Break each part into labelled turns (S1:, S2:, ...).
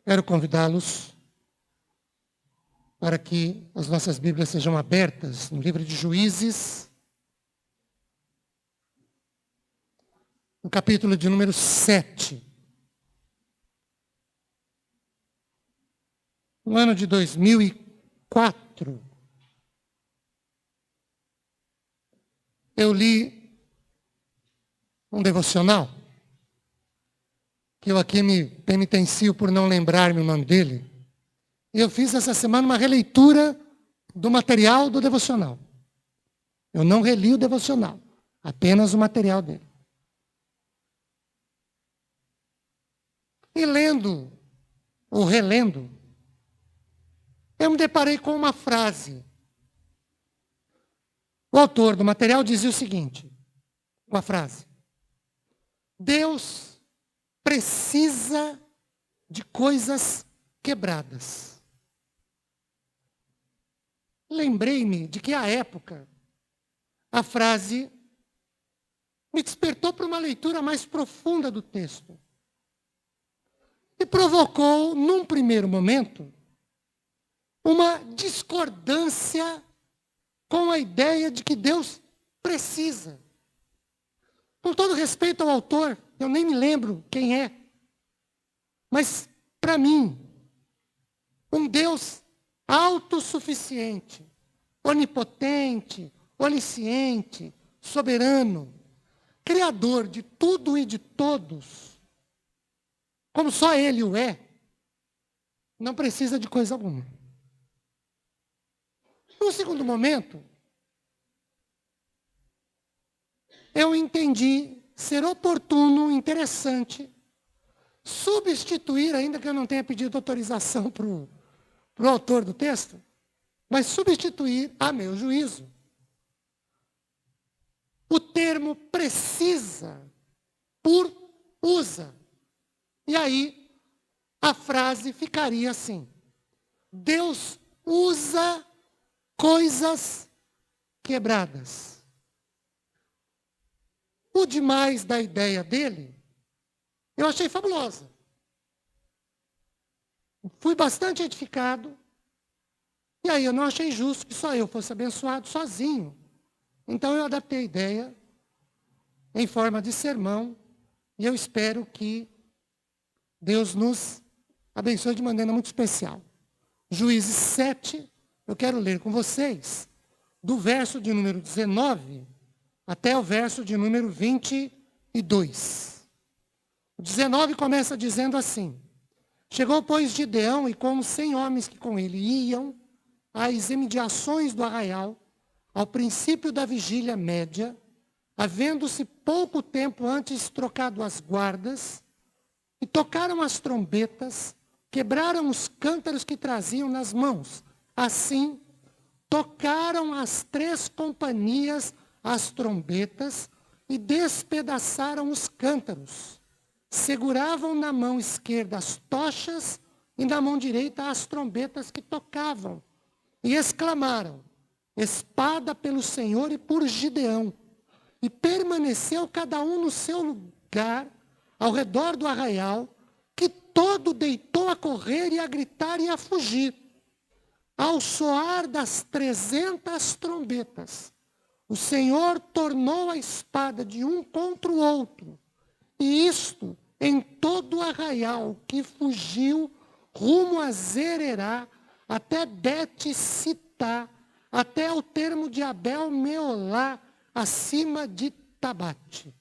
S1: Quero convidá-los para que as nossas Bíblias sejam abertas no livro de Juízes, no capítulo de número 7. No ano de 2004, eu li um devocional, que eu aqui me penitencio por não lembrar-me o nome dele. E eu fiz essa semana uma releitura do material do devocional. Eu não reli o devocional, apenas o material dele. E lendo, ou relendo, eu me deparei com uma frase. O autor do material dizia o seguinte, uma frase: Deus precisa de coisas quebradas. Lembrei-me de que, à época, a frase me despertou para uma leitura mais profunda do texto. E provocou, num primeiro momento, uma discordância com a ideia de que Deus precisa. Com todo respeito ao autor, eu nem me lembro quem é. Mas, para mim, um Deus autossuficiente, onipotente, onisciente, soberano, criador de tudo e de todos, como só Ele o é, não precisa de coisa alguma. No segundo momento, eu entendi ser oportuno, interessante, substituir, ainda que eu não tenha pedido autorização para o autor do texto, mas substituir, a meu juízo, o termo precisa por usa. E aí, a frase ficaria assim: Deus usa coisas quebradas. O demais da ideia dele, eu achei fabulosa. Fui bastante edificado. E aí eu não achei justo que só eu fosse abençoado sozinho. Então eu adaptei a ideia em forma de sermão. E eu espero que Deus nos abençoe de maneira muito especial. Juízes 7, eu quero ler com vocês, do verso de número 19 até o verso de número 22. O 19 começa dizendo assim: Chegou, pois, Gideão e com os 100 homens que com ele iam às imediações do arraial, ao princípio da vigília média, havendo-se pouco tempo antes trocado as guardas, e tocaram as trombetas, quebraram os cântaros que traziam nas mãos. Assim, tocaram as 3 companhias as trombetas e despedaçaram os cântaros. Seguravam na mão esquerda as tochas e na mão direita as trombetas que tocavam. E exclamaram: espada pelo Senhor e por Gideão. E permaneceu cada um no seu lugar, ao redor do arraial, que todo deitou a correr e a gritar e a fugir. Ao soar das 300 trombetas, o Senhor tornou a espada de um contra o outro, e isto em todo o arraial que fugiu rumo a Zererá, até Bet-Sitá, até o termo de Abel-Meolá, acima de Tabate.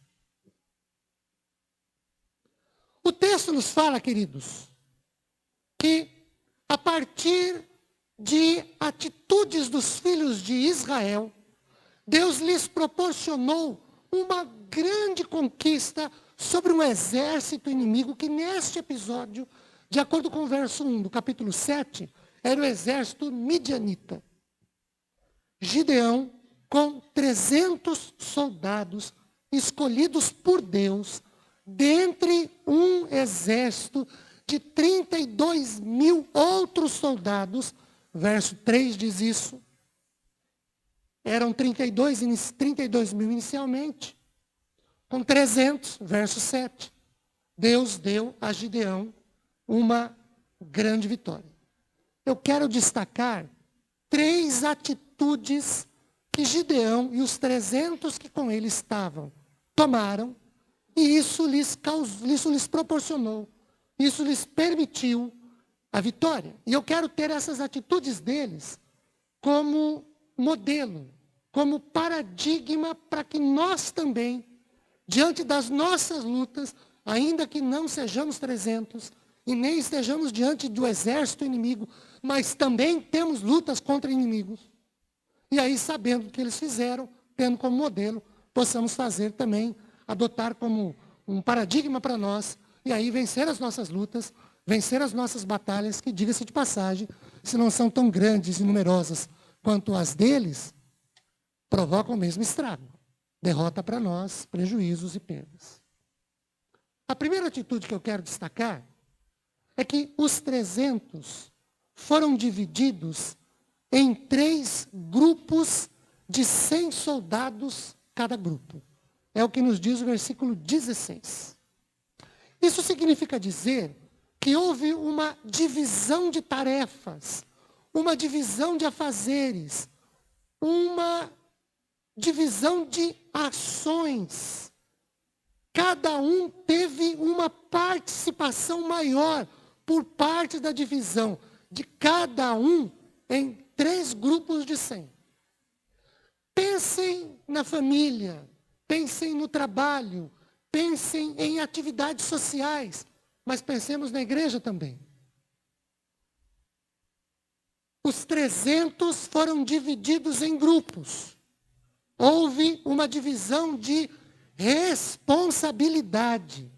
S1: O texto nos fala, queridos, que a partir de atitudes dos filhos de Israel, Deus lhes proporcionou uma grande conquista sobre um exército inimigo que, neste episódio, de acordo com o verso 1 do capítulo 7, era o exército midianita. Gideão, com 300 soldados escolhidos por Deus, dentre um exército de 32 mil outros soldados, verso 3 diz isso. Eram 32 mil inicialmente. Com 300, verso 7. Deus deu a Gideão uma grande vitória. Eu quero destacar 3 atitudes que Gideão e os 300 que com ele estavam tomaram, e isso lhes proporcionou, isso lhes permitiu a vitória. E eu quero ter essas atitudes deles como modelo, como paradigma para que nós também, diante das nossas lutas, ainda que não sejamos 300 e nem estejamos diante do exército inimigo, mas também temos lutas contra inimigos. E aí, sabendo o que eles fizeram, tendo como modelo, possamos fazer também, adotar como um paradigma para nós, e aí vencer as nossas lutas, vencer as nossas batalhas, que, diga-se de passagem, se não são tão grandes e numerosas quanto as deles, provocam o mesmo estrago. Derrota para nós, prejuízos e perdas. A primeira atitude que eu quero destacar é que os 300 foram divididos em 3 grupos de 100 soldados cada grupo. É o que nos diz o versículo 16. Isso significa dizer que houve uma divisão de tarefas, uma divisão de afazeres, uma divisão de ações. Cada um teve uma participação maior por parte da divisão de cada um em 3 grupos de 100. Pensem na família, pensem no trabalho, pensem em atividades sociais, mas pensemos na igreja também. Os 300 foram divididos em grupos. Houve uma divisão de responsabilidade.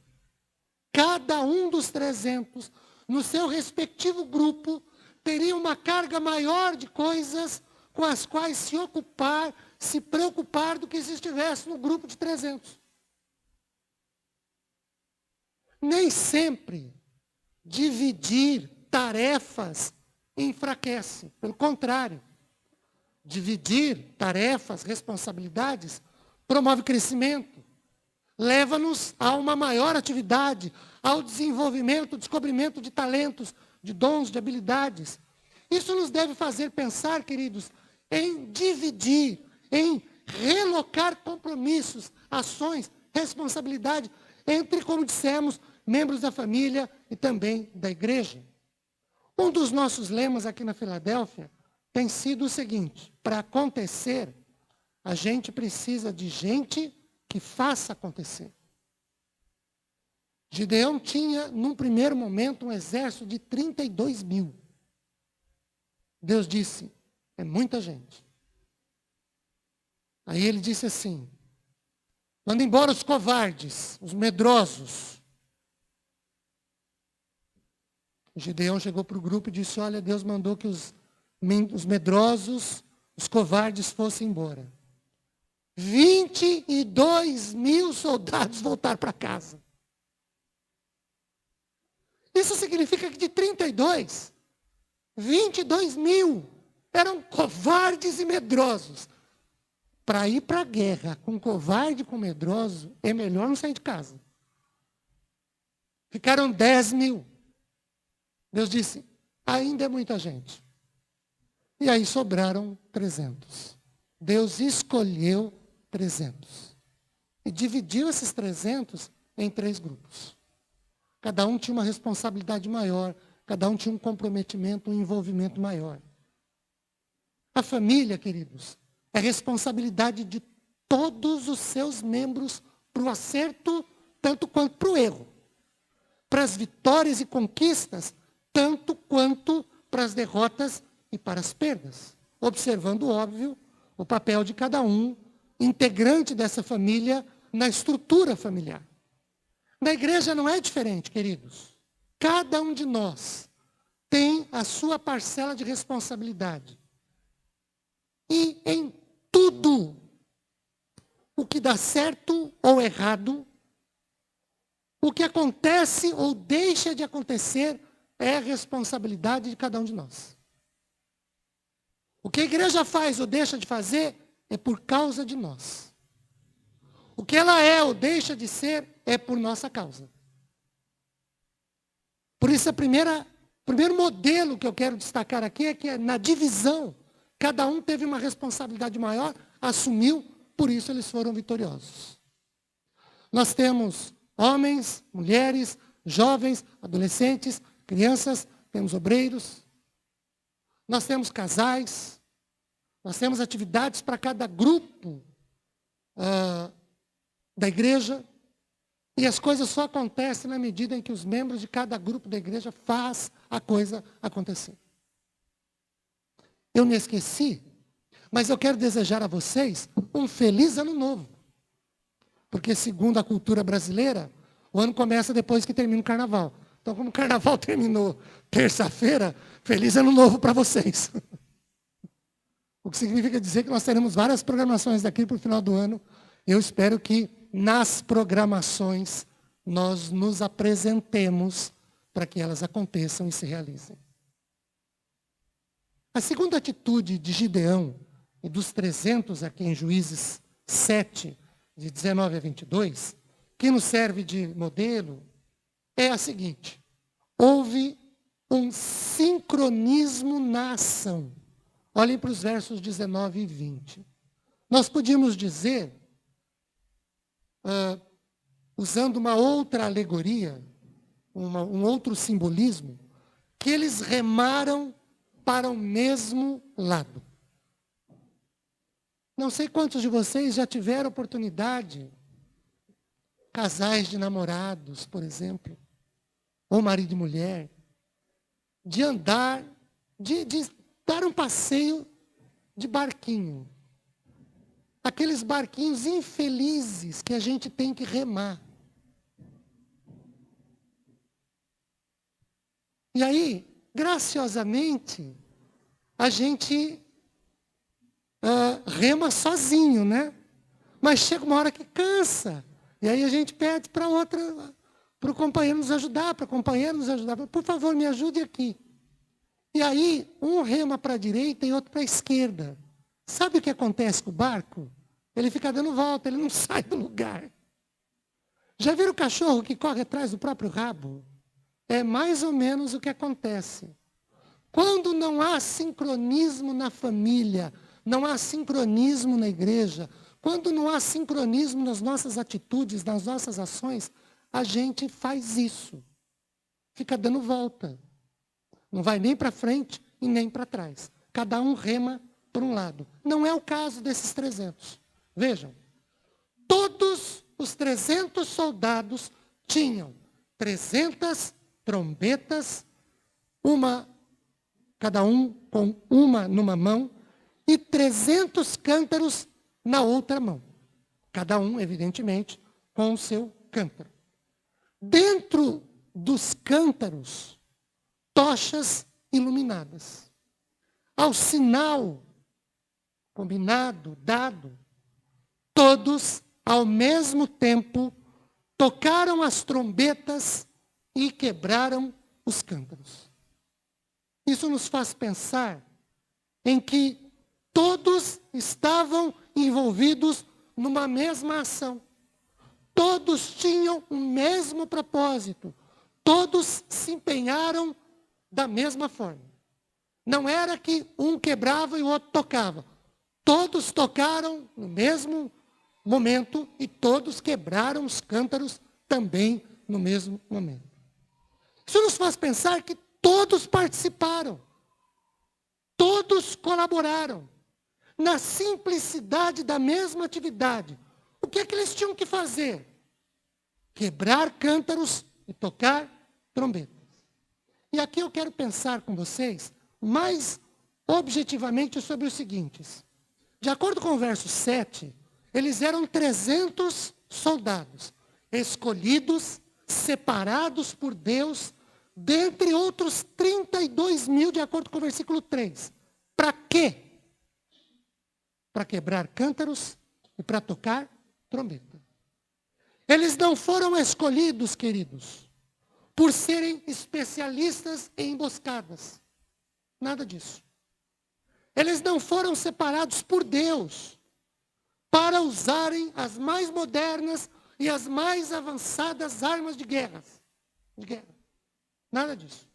S1: Cada um dos 300, no seu respectivo grupo, teria uma carga maior de coisas com as quais se ocupar, se preocupar do que se estivesse no grupo de 300. Nem sempre dividir tarefas enfraquece. Pelo contrário, dividir tarefas, responsabilidades, promove crescimento. Leva-nos a uma maior atividade, ao desenvolvimento, descobrimento de talentos, de dons, de habilidades. Isso nos deve fazer pensar, queridos, em dividir, em relocar compromissos, ações, responsabilidade entre, como dissemos, membros da família e também da igreja. Um dos nossos lemas aqui na Filadélfia tem sido o seguinte: para acontecer, a gente precisa de gente que faça acontecer. Gideão tinha, num primeiro momento, um exército de 32 mil. Deus disse, é muita gente. Aí ele disse assim, manda embora os covardes, os medrosos. Gideão chegou para o grupo e disse, olha, Deus mandou que os medrosos, os covardes fossem embora. 22 mil soldados voltaram para casa. Isso significa que de 32, 22 mil eram covardes e medrosos. Para ir para a guerra com covarde e com medroso, é melhor não sair de casa. Ficaram 10 mil. Deus disse, ainda é muita gente. E aí sobraram 300. Deus escolheu 300. E dividiu esses 300 em 3 grupos. Cada um tinha uma responsabilidade maior, cada um tinha um comprometimento, um envolvimento maior. A família, queridos, é responsabilidade de todos os seus membros para o acerto, tanto quanto para o erro. Para as vitórias e conquistas, tanto quanto para as derrotas e para as perdas. Observando, óbvio, o papel de cada um, integrante dessa família, na estrutura familiar. Na igreja não é diferente, queridos. Cada um de nós tem a sua parcela de responsabilidade. E em tudo o que dá certo ou errado, o que acontece ou deixa de acontecer é a responsabilidade de cada um de nós. O que a igreja faz ou deixa de fazer é por causa de nós. O que ela é ou deixa de ser é por nossa causa. Por isso a primeira O primeiro modelo que eu quero destacar aqui é que na divisão, cada um teve uma responsabilidade maior, assumiu, por isso eles foram vitoriosos. Nós temos homens, mulheres, jovens, adolescentes, crianças, temos obreiros, nós temos casais, nós temos atividades para cada grupo da igreja, e as coisas só acontecem na medida em que os membros de cada grupo da igreja faz a coisa acontecer. Eu não esqueci, mas eu quero desejar a vocês um feliz ano novo. Porque segundo a cultura brasileira, o ano começa depois que termina o carnaval. Então, como o carnaval terminou terça-feira, feliz ano novo para vocês. O que significa dizer que nós teremos várias programações daqui para o final do ano. Eu espero que nas programações nós nos apresentemos para que elas aconteçam e se realizem. A segunda atitude de Gideão e dos 300 aqui em Juízes 7, de 19 a 22, que nos serve de modelo, é a seguinte: houve um sincronismo na ação. Olhem para os versos 19 e 20. Nós podíamos dizer, usando uma outra alegoria, um outro simbolismo, que eles remaram para o mesmo lado. Não sei quantos de vocês já tiveram oportunidade, casais de namorados, por exemplo, ou marido e mulher, de andar, de dar um passeio de barquinho. Aqueles barquinhos infelizes que a gente tem que remar. E aí, graciosamente, a gente rema sozinho, né? Mas chega uma hora que cansa. E aí a gente pede para o companheiro nos ajudar, para o companheiro nos ajudar. Por favor, me ajude aqui. E aí, um rema para a direita e outro para a esquerda. Sabe o que acontece com o barco? Ele fica dando volta, ele não sai do lugar. Já viram o cachorro que corre atrás do próprio rabo? É mais ou menos o que acontece. Quando não há sincronismo na família, não há sincronismo na igreja, quando não há sincronismo nas nossas atitudes, nas nossas ações, a gente faz isso. Fica dando volta. Não vai nem para frente e nem para trás. Cada um rema por um lado. Não é o caso desses 300. Vejam, todos os 300 soldados tinham 300 trombetas, cada um com uma numa mão, e 300 cântaros na outra mão. Cada um, evidentemente, com o seu cântaro. Dentro dos cântaros, tochas iluminadas. Ao sinal combinado, dado, todos, ao mesmo tempo, tocaram as trombetas e quebraram os cântaros. Isso nos faz pensar em que todos estavam envolvidos numa mesma ação. Todos tinham o mesmo propósito. Todos se empenharam da mesma forma. Não era que um quebrava e o outro tocava. Todos tocaram no mesmo momento e todos quebraram os cântaros também no mesmo momento. Isso nos faz pensar que todos participaram. Todos colaboraram. Na simplicidade da mesma atividade. O que é que eles tinham que fazer? Quebrar cântaros e tocar trombetas. E aqui eu quero pensar com vocês mais objetivamente sobre os seguintes. De acordo com o verso 7, eles eram 300 soldados, escolhidos, separados por Deus, dentre outros 32 mil, de acordo com o versículo 3. Para quê? Para quebrar cântaros e para tocar trombeta. Eles não foram escolhidos, queridos, por serem especialistas em emboscadas. Nada disso. Eles não foram separados por Deus para usarem as mais modernas e as mais avançadas armas de guerra. Nada disso.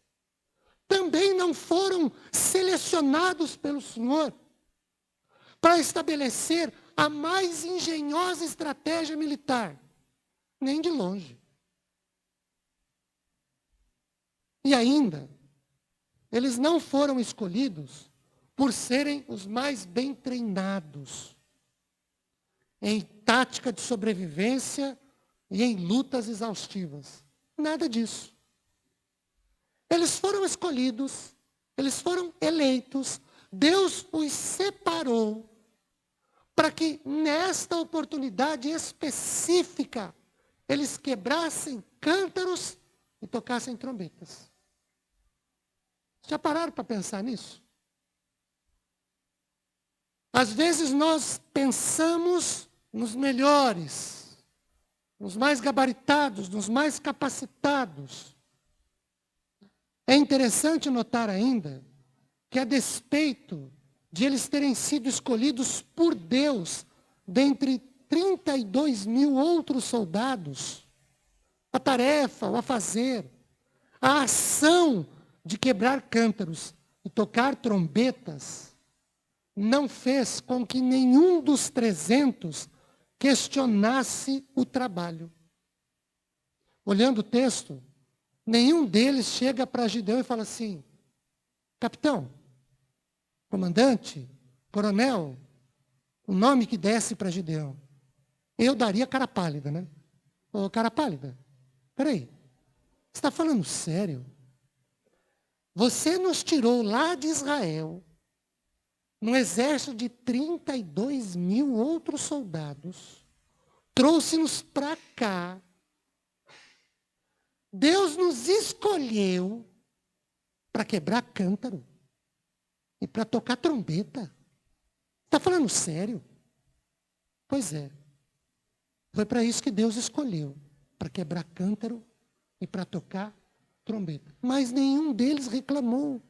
S1: também não foram selecionados pelo Senhor para estabelecer a mais engenhosa estratégia militar, nem de longe. E ainda, eles não foram escolhidos por serem os mais bem treinados em tática de sobrevivência e em lutas exaustivas. Nada disso. Eles foram escolhidos, eles foram eleitos, Deus os separou para que nesta oportunidade específica eles quebrassem cântaros e tocassem trombetas. Já pararam para pensar nisso? Às vezes nós pensamos nos melhores, nos mais gabaritados, nos mais capacitados. É interessante notar ainda que, a despeito de eles terem sido escolhidos por Deus dentre 32 mil outros soldados, a tarefa, o a fazer, a ação de quebrar cântaros e tocar trombetas, não fez com que nenhum dos 300 questionasse o trabalho. Olhando o texto, nenhum deles chega para Gideão e fala assim: capitão, comandante, coronel, o nome que desce para Gideão. Eu daria cara pálida, né? Ô, cara pálida, peraí, você está falando sério? Você nos tirou lá de Israel, num exército de 32 mil outros soldados, trouxe-nos para cá. Deus nos escolheu para quebrar cântaro e para tocar trombeta. Está falando sério? Pois é. Foi para isso que Deus escolheu, para quebrar cântaro e para tocar trombeta. Mas nenhum deles reclamou.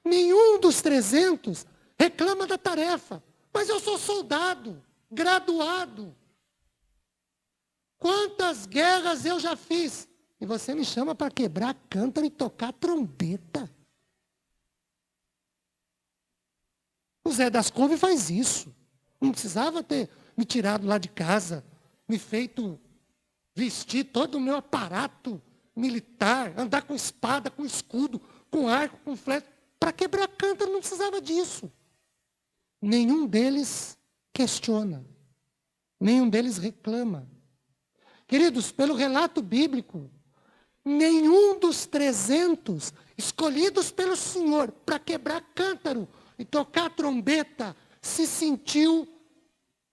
S1: Nenhum dos 300 reclama da tarefa. Mas eu sou soldado, graduado. Quantas guerras eu já fiz? E você me chama para quebrar cântaro e tocar trombeta. O Zé das Couve faz isso. Não precisava ter me tirado lá de casa, me feito vestir todo o meu aparato militar, andar com espada, com escudo, com arco, com flecha. Para quebrar cântaro não precisava disso. Nenhum deles questiona. Nenhum deles reclama. Queridos, pelo relato bíblico, nenhum dos 300 escolhidos pelo Senhor para quebrar cântaro e tocar trombeta se sentiu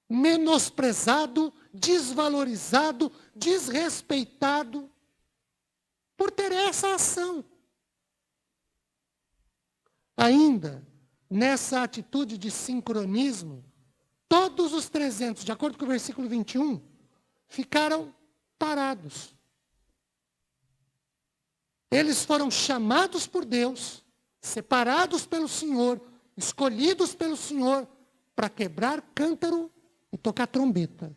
S1: menosprezado, desvalorizado, desrespeitado por ter essa ação. Ainda, nessa atitude de sincronismo, todos os 300, de acordo com o versículo 21, ficaram parados. Eles foram chamados por Deus, separados pelo Senhor, escolhidos pelo Senhor, para quebrar cântaro e tocar trombeta.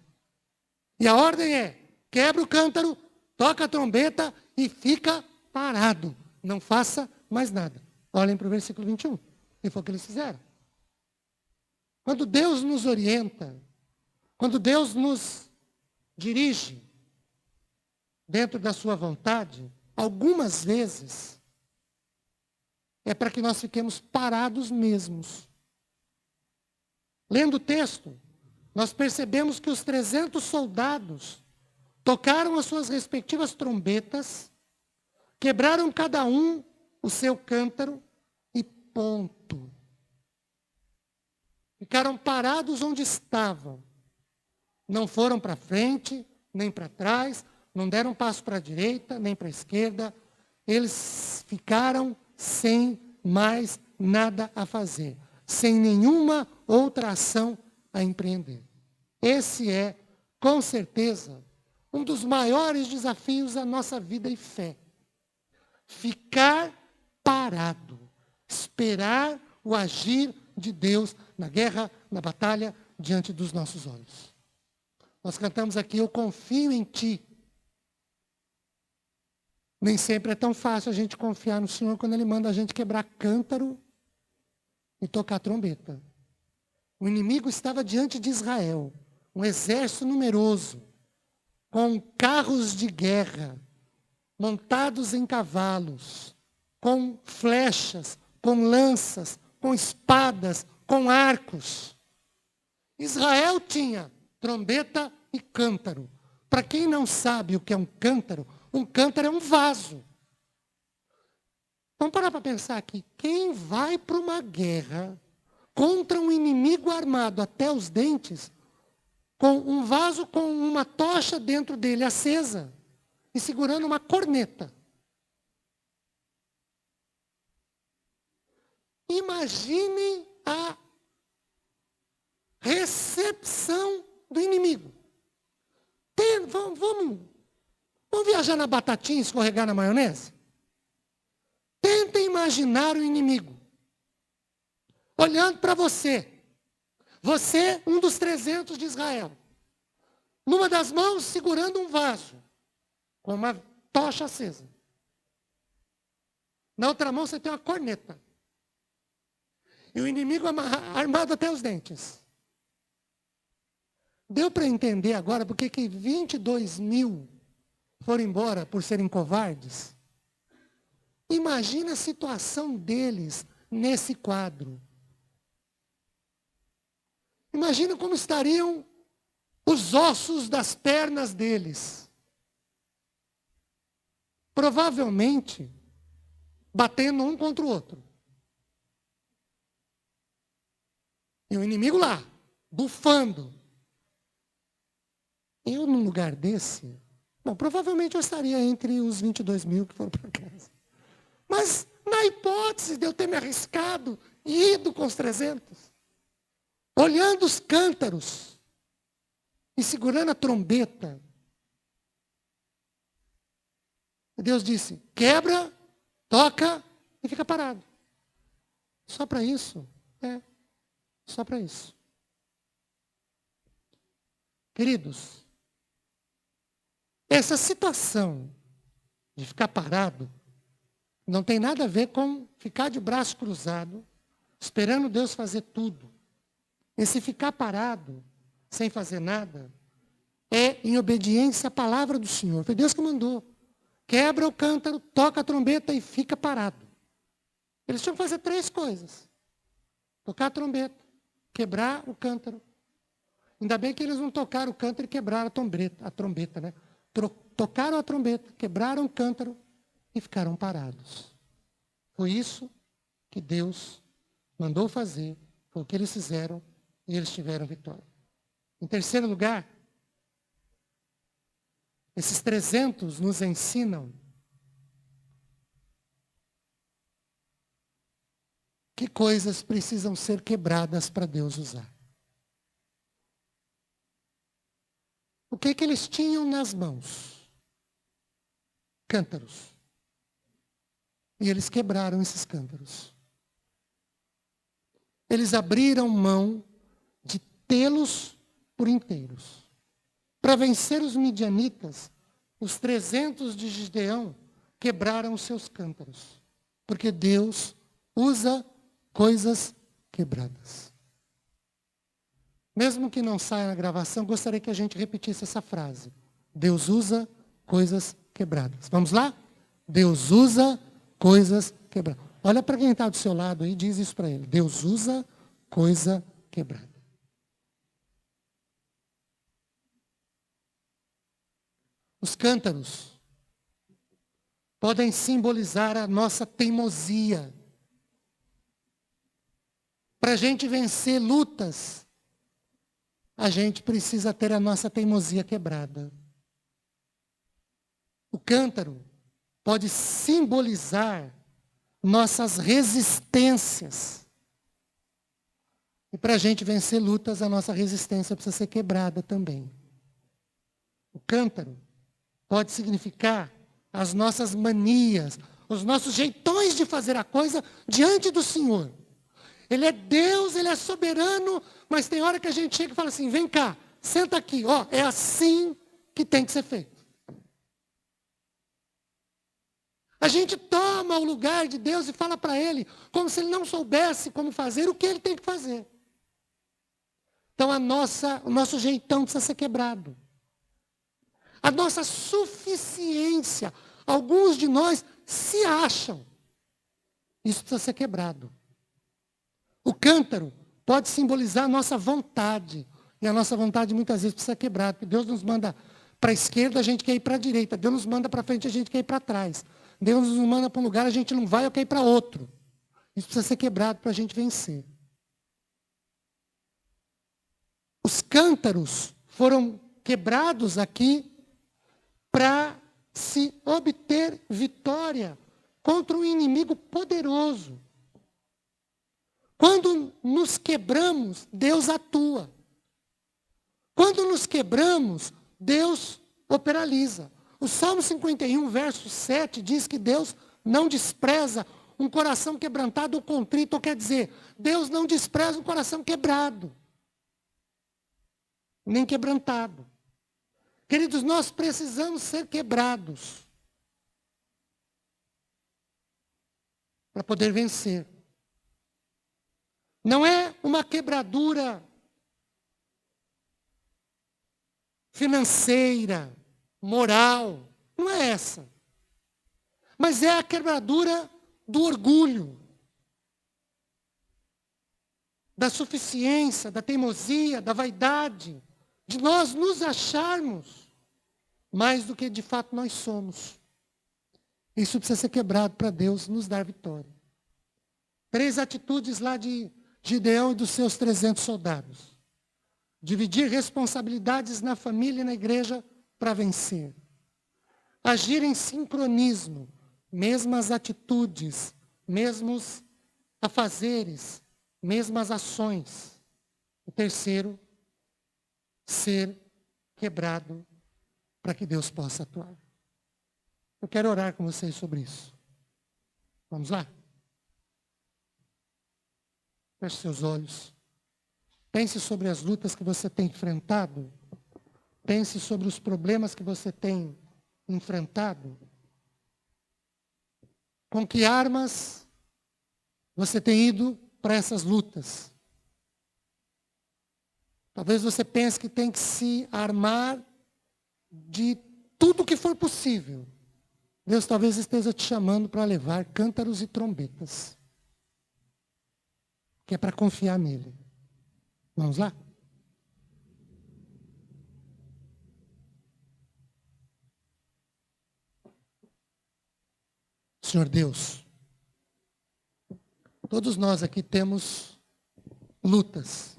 S1: E a ordem é: quebra o cântaro, toca a trombeta e fica parado. Não faça mais nada. Olhem para o versículo 21. E foi o que eles fizeram. Quando Deus nos orienta, quando Deus nos dirige dentro da sua vontade, algumas vezes é para que nós fiquemos parados mesmos. Lendo o texto, nós percebemos que os 300 soldados tocaram as suas respectivas trombetas, quebraram cada um o seu cântaro e ponto. Ficaram parados onde estavam. Não foram para frente, nem para trás, não deram passo para a direita, nem para a esquerda. Eles ficaram sem mais nada a fazer, sem nenhuma outra ação a empreender. Esse é, com certeza, um dos maiores desafios da nossa vida e fé. Ficar parado, esperar o agir de Deus na guerra, na batalha, diante dos nossos olhos. Nós cantamos aqui: eu confio em Ti. Nem sempre é tão fácil a gente confiar no Senhor quando Ele manda a gente quebrar cântaro e tocar trombeta. O inimigo estava diante de Israel, um exército numeroso, com carros de guerra, montados em cavalos, com flechas, com lanças, com espadas, com arcos. Israel tinha trombeta e cântaro. Para quem não sabe o que é um cântaro é um vaso. Vamos parar para pensar aqui. Quem vai para uma guerra contra um inimigo armado até os dentes, com um vaso com uma tocha dentro dele acesa e segurando uma corneta? Imagine a recepção do inimigo. Vamos viajar na batatinha e escorregar na maionese? Tenta imaginar o inimigo olhando para você. Você, um dos 300 de Israel. Numa das mãos, segurando um vaso, com uma tocha acesa. Na outra mão, você tem uma corneta. E o inimigo armado até os dentes. Deu para entender agora porque que 22 mil foram embora por serem covardes? Imagina a situação deles nesse quadro. Imagina como estariam os ossos das pernas deles. Provavelmente batendo um contra o outro. E o inimigo lá, bufando. Eu, num lugar desse, bom, provavelmente eu estaria entre os 22 mil que foram para casa. Mas, na hipótese de eu ter me arriscado e ido com os 300, olhando os cântaros e segurando a trombeta, Deus disse, quebra, toca e fica parado. Só para isso? Só para isso. Queridos, essa situação de ficar parado não tem nada a ver com ficar de braço cruzado, esperando Deus fazer tudo. Esse ficar parado, sem fazer nada, é em obediência à palavra do Senhor. Foi Deus que mandou. Quebra o cântaro, toca a trombeta e fica parado. Eles tinham que fazer 3 coisas. Tocar a trombeta, quebrar o cântaro. Ainda bem que eles não tocaram o cântaro e quebraram a trombeta, né? Tocaram a trombeta, quebraram o cântaro e ficaram parados. Foi isso que Deus mandou fazer, foi o que eles fizeram e eles tiveram vitória. Em terceiro lugar, esses 300 nos ensinam que coisas precisam ser quebradas para Deus usar. O que eles tinham nas mãos? Cântaros. E eles quebraram esses cântaros. Eles abriram mão de tê-los por inteiros. Para vencer os midianitas, os 300 de Gideão quebraram os seus cântaros. Porque Deus usa coisas quebradas. Mesmo que não saia na gravação, gostaria que a gente repetisse essa frase. Deus usa coisas quebradas. Vamos lá? Deus usa coisas quebradas. Olha para quem está do seu lado aí e diz isso para ele. Deus usa coisa quebrada. Os cântaros podem simbolizar a nossa teimosia. Para a gente vencer lutas, a gente precisa ter a nossa teimosia quebrada. O cântaro pode simbolizar nossas resistências. E para a gente vencer lutas, a nossa resistência precisa ser quebrada também. O cântaro pode significar as nossas manias, os nossos jeitões de fazer a coisa diante do Senhor. Ele é Deus, Ele é soberano, mas tem hora que a gente chega e fala assim, vem cá, senta aqui, ó, é assim que tem que ser feito. A gente toma o lugar de Deus e fala para Ele, como se Ele não soubesse como fazer o que Ele tem que fazer. Então o nosso jeitão precisa ser quebrado. A nossa suficiência. Alguns de nós se acham. Isso precisa ser quebrado. O cântaro pode simbolizar a nossa vontade. E a nossa vontade muitas vezes precisa ser quebrada. Porque Deus nos manda para a esquerda, a gente quer ir para a direita. Deus nos manda para frente, a gente quer ir para trás. Deus nos manda para um lugar, a gente não vai, eu quero ir para outro. Isso precisa ser quebrado para a gente vencer. Os cântaros foram quebrados aqui para se obter vitória contra um inimigo poderoso. Quando nos quebramos, Deus atua. Quando nos quebramos, Deus operaliza. O Salmo 51, verso 7, diz que Deus não despreza um coração quebrantado ou contrito. Ou quer dizer, Deus não despreza um coração quebrado, nem quebrantado. Queridos, nós precisamos ser quebrados para poder vencer. Não é uma quebradura financeira, moral, não é essa. Mas é a quebradura do orgulho, da suficiência, da teimosia, da vaidade, de nós nos acharmos mais do que de fato nós somos. Isso precisa ser quebrado para Deus nos dar vitória. 3 atitudes lá de Gideão e dos seus 300 soldados. Dividir responsabilidades na família e na igreja para vencer. Agir em sincronismo, mesmas atitudes, mesmos afazeres, mesmas ações. O terceiro, ser quebrado para que Deus possa atuar. Eu quero orar com vocês sobre isso. Vamos lá? Feche seus olhos. Pense sobre as lutas que você tem enfrentado. Pense sobre os problemas que você tem enfrentado. Com que armas você tem ido para essas lutas? Talvez você pense que tem que se armar de tudo que for possível. Deus talvez esteja te chamando para levar cântaros e trombetas. Que é para confiar nele. Vamos lá? Senhor Deus, todos nós aqui temos lutas.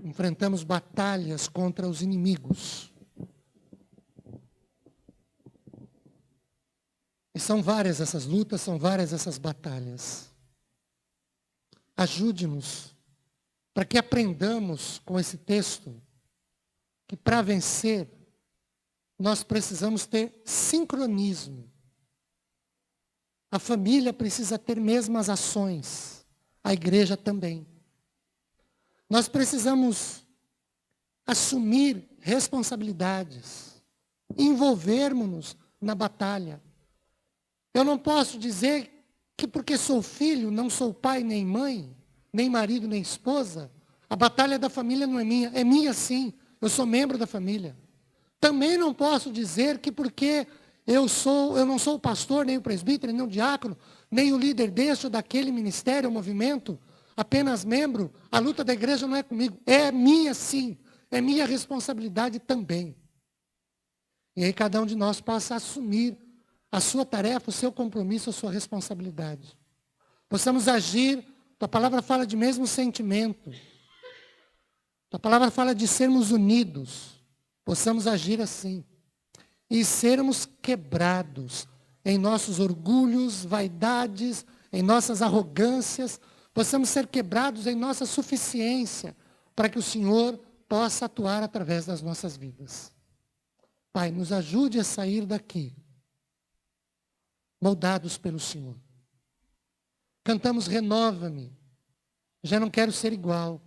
S1: Enfrentamos batalhas contra os inimigos. E são várias essas lutas, são várias essas batalhas. Ajude-nos para que aprendamos com esse texto que para vencer nós precisamos ter sincronismo. A família precisa ter mesmas ações, a igreja também. Nós precisamos assumir responsabilidades, envolvermos-nos na batalha. Eu não posso dizer que porque sou filho, não sou pai nem mãe, nem marido nem esposa, a batalha da família não é minha. É minha sim, eu sou membro da família. Também não posso dizer que porque eu não sou o pastor, nem o presbítero, nem o diácono, nem o líder deste ou daquele ministério ou movimento, apenas membro, a luta da igreja não é comigo. É minha sim, é minha responsabilidade também. E aí cada um de nós possa assumir a sua tarefa, o seu compromisso, a sua responsabilidade. Possamos agir, tua palavra fala de mesmo sentimento. Tua palavra fala de sermos unidos. Possamos agir assim. E sermos quebrados em nossos orgulhos, vaidades, em nossas arrogâncias. Possamos ser quebrados em nossa suficiência, para que o Senhor possa atuar através das nossas vidas. Pai, nos ajude a sair daqui moldados pelo Senhor. Cantamos renova-me. Já não quero ser igual.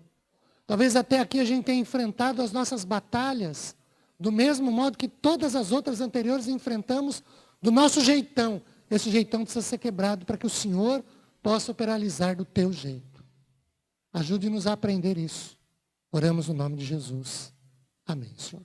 S1: Talvez até aqui a gente tenha enfrentado as nossas batalhas do mesmo modo que todas as outras anteriores enfrentamos do nosso jeitão. Esse jeitão precisa ser quebrado para que o Senhor possa operalizar do teu jeito. Ajude-nos a aprender isso. Oramos no nome de Jesus. Amém, Senhor.